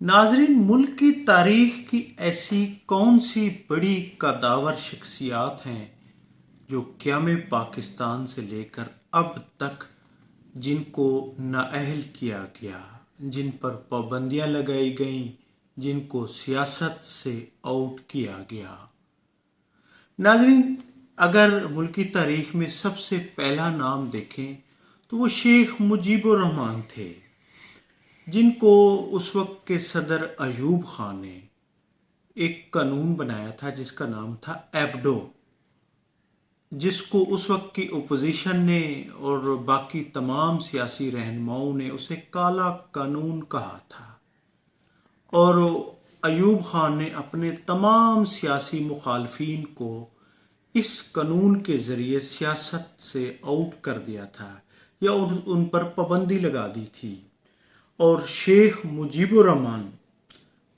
ناظرین، ملک کی تاریخ کی ایسی کون سی بڑی قداور شخصیات ہیں جو قیام پاکستان سے لے کر اب تک جن کو نااہل کیا گیا، جن پر پابندیاں لگائی گئیں، جن کو سیاست سے آؤٹ کیا گیا؟ ناظرین، اگر ملکی تاریخ میں سب سے پہلا نام دیکھیں تو وہ شیخ مجیب الرحمن تھے، جن کو اس وقت کے صدر ایوب خان نے ایک قانون بنایا تھا جس کا نام تھا ایبڈو، جس کو اس وقت کی اپوزیشن نے اور باقی تمام سیاسی رہنماؤں نے اسے کالا قانون کہا تھا، اور ایوب خان نے اپنے تمام سیاسی مخالفین کو اس قانون کے ذریعے سیاست سے آؤٹ کر دیا تھا یا ان پر پابندی لگا دی تھی۔ اور شیخ مجیب الرحمن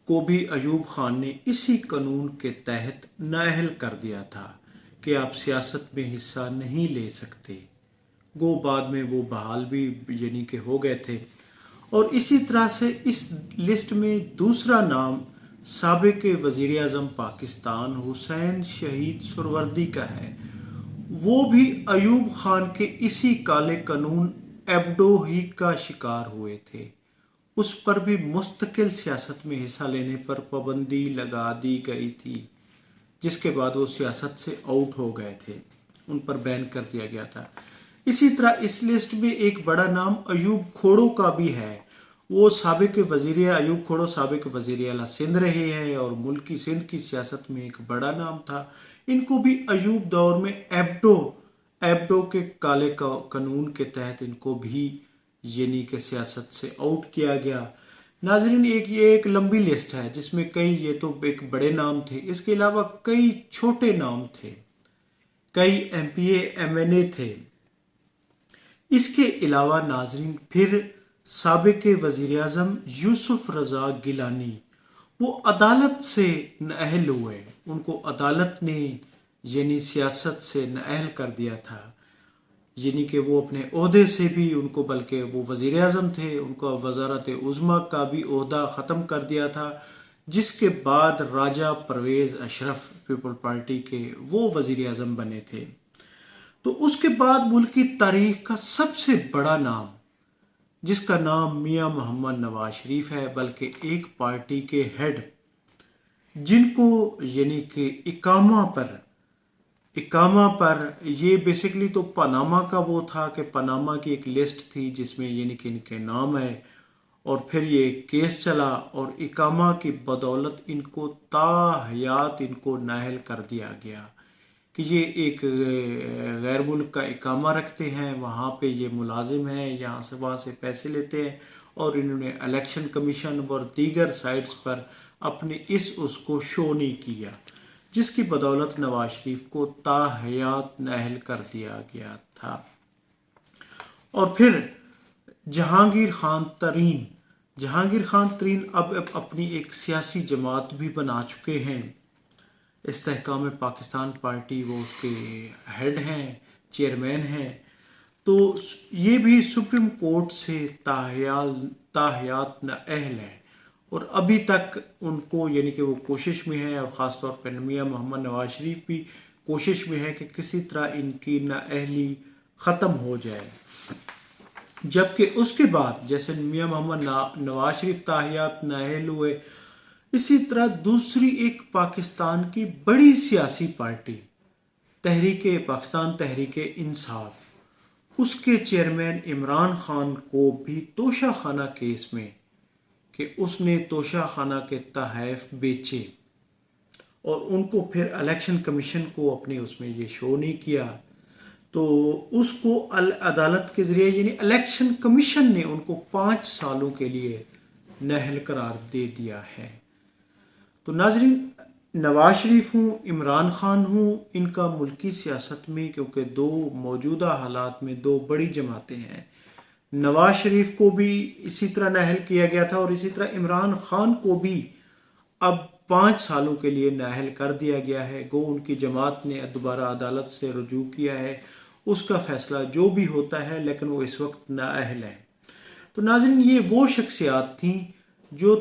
کو بھی ایوب خان نے اسی قانون کے تحت نااہل کر دیا تھا کہ آپ سیاست میں حصہ نہیں لے سکتے۔ گو بعد میں وہ بحال بھی کہ ہو گئے تھے۔ اور اسی طرح سے اس لسٹ میں دوسرا نام سابق وزیر اعظم پاکستان حسین شہید سہروردی کا ہے۔ وہ بھی ایوب خان کے اسی کالے قانون ایبڈو ہی کا شکار ہوئے تھے۔ اس پر بھی مستقل سیاست میں حصہ لینے پر پابندی لگا دی گئی تھی، جس کے بعد وہ سیاست سے آؤٹ ہو گئے تھے، ان پر بین کر دیا گیا تھا۔ اسی طرح اس لسٹ میں ایک بڑا نام ایوب کھوڑو کا بھی ہے۔ وہ ایوب کھوڑو سابق وزیر اعلیٰ سندھ رہے ہیں اور ملکی سندھ کی سیاست میں ایک بڑا نام تھا۔ ان کو بھی ایوب دور میں ایبڈو کے کالے قانون کے تحت ان کو بھی کہ سیاست سے آؤٹ کیا گیا۔ ناظرین، یہ ایک لمبی لسٹ ہے جس میں کئی، یہ تو ایک بڑے نام تھے، اس کے علاوہ کئی چھوٹے نام تھے، کئی M P A M N A تھے۔ اس کے علاوہ ناظرین پھر سابق وزیر اعظم یوسف رضا گیلانی، وہ عدالت سے نااہل ہوئے، ان کو عدالت نے سیاست سے نااہل کر دیا تھا، کہ وہ اپنے عہدے سے بھی ان کو، بلکہ وہ وزیر اعظم تھے، ان کو وزارت عظمیٰ کا بھی عہدہ ختم کر دیا تھا، جس کے بعد راجہ پرویز اشرف پیپل پارٹی کے وہ وزیر اعظم بنے تھے۔ تو اس کے بعد ملکی تاریخ کا سب سے بڑا نام، جس کا نام میاں محمد نواز شریف ہے، بلکہ ایک پارٹی کے ہیڈ، جن کو کہ اقامہ پر یہ بیسیکلی تو پاناما کا وہ تھا کہ پاناما کی ایک لسٹ تھی جس میں کہ ان کے نام ہے، اور پھر یہ کیس چلا اور اقامہ کی بدولت ان کو تا حیات ان کو نااہل کر دیا گیا کہ یہ ایک غیر ملک کا اقامہ رکھتے ہیں، وہاں پہ یہ ملازم ہیں، یہاں سے وہاں سے پیسے لیتے ہیں، اور انہوں نے الیکشن کمیشن اور دیگر سائٹس پر اپنے اس کو شو نہیں کیا، جس کی بدولت نواز شریف کو تا حیات نااہل کر دیا گیا تھا۔ اور پھر جہانگیر خان ترین اب اپنی ایک سیاسی جماعت بھی بنا چکے ہیں، استحکام پاکستان پارٹی، وہ اس کے ہیڈ ہیں، چیئرمین ہیں۔ تو یہ بھی سپریم کورٹ سے تاحیات نااہل ہے، اور ابھی تک ان کو کہ وہ کوشش میں ہے، اور خاص طور پر میاں محمد نواز شریف بھی کوشش میں ہے کہ کسی طرح ان کی نااہلی ختم ہو جائے۔ جبکہ اس کے بعد جیسے میاں محمد نواز شریف تاحیات نااہل ہوئے، اسی طرح دوسری ایک پاکستان کی بڑی سیاسی پارٹی تحریک انصاف، اس کے چیئرمین عمران خان کو بھی توشہ خانہ کیس میں، کہ اس نے توشہ خانہ کے تحائف بیچے، اور ان کو پھر الیکشن کمیشن کو اپنے اس میں یہ شو نہیں کیا، تو اس کو عدالت کے ذریعے الیکشن کمیشن نے ان کو 5 سالوں کے لیے نااہل قرار دے دیا ہے۔ تو ناظرین، نواز شریف ہوں، عمران خان ہوں، ان کا ملکی سیاست میں کیونکہ موجودہ حالات میں 2 بڑی جماعتیں ہیں، نواز شریف کو بھی اسی طرح نااہل کیا گیا تھا، اور اسی طرح عمران خان کو بھی اب 5 سالوں کے لیے نااہل کر دیا گیا ہے۔ گو ان کی جماعت نے دوبارہ عدالت سے رجوع کیا ہے، اس کا فیصلہ جو بھی ہوتا ہے، لیکن وہ اس وقت نااہل ہے۔ تو ناظرین، یہ وہ شخصیات تھیں جو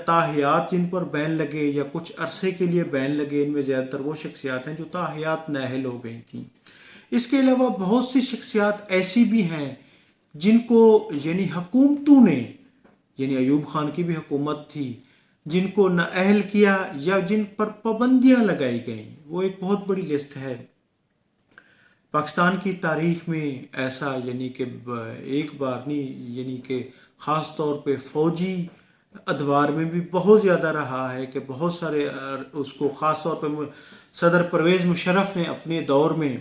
تاحیات جن پر بین لگے یا کچھ عرصے کے لیے بین لگے، ان میں زیادہ تر وہ شخصیات ہیں جو تاحیات نااہل ہو گئی تھیں۔ اس کے علاوہ بہت سی شخصیات ایسی بھی ہیں جن کو یعنی حکومتوں نے، یعنی ایوب خان کی بھی حکومت تھی، جن کو نااہل کیا یا جن پر پابندیاں لگائی گئیں۔ وہ ایک بہت بڑی لسٹ ہے۔ پاکستان کی تاریخ میں ایسا یعنی کہ ایک بار نہیں، یعنی کہ خاص طور پہ فوجی ادوار میں بھی بہت زیادہ رہا ہے کہ بہت سارے اس کو خاص طور پہ صدر پرویز مشرف نے اپنے دور میں،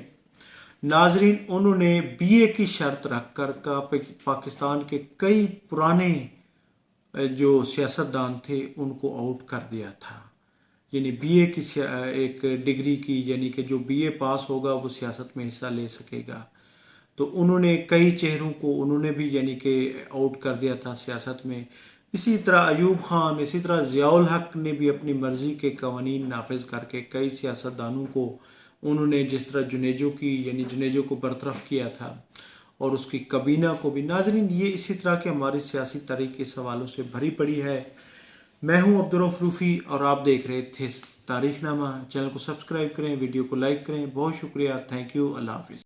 ناظرین، انہوں نے بی اے کی شرط رکھ کر پاکستان کے کئی پرانے جو سیاستدان تھے ان کو آؤٹ کر دیا تھا۔ یعنی بی اے کی ایک ڈگری کی، یعنی کہ جو بی اے پاس ہوگا وہ سیاست میں حصہ لے سکے گا۔ تو انہوں نے کئی چہروں کو انہوں نے بھی یعنی کہ آؤٹ کر دیا تھا سیاست میں۔ اسی طرح ایوب خان، اسی طرح ضیاء الحق نے بھی اپنی مرضی کے قوانین نافذ کر کے کئی سیاستدانوں کو انہوں نے، جس طرح جنیجو کو برطرف کیا تھا اور اس کی کابینہ کو بھی۔ ناظرین، یہ اسی طرح کے ہماری سیاسی تاریخ اس حوالوں سے بھری پڑی ہے۔ میں ہوں عبدالرؤف روفی اور آپ دیکھ رہے تھے تاریخ نامہ۔ چینل کو سبسکرائب کریں، ویڈیو کو لائک کریں۔ بہت شکریہ، تھینک یو، اللہ حافظ۔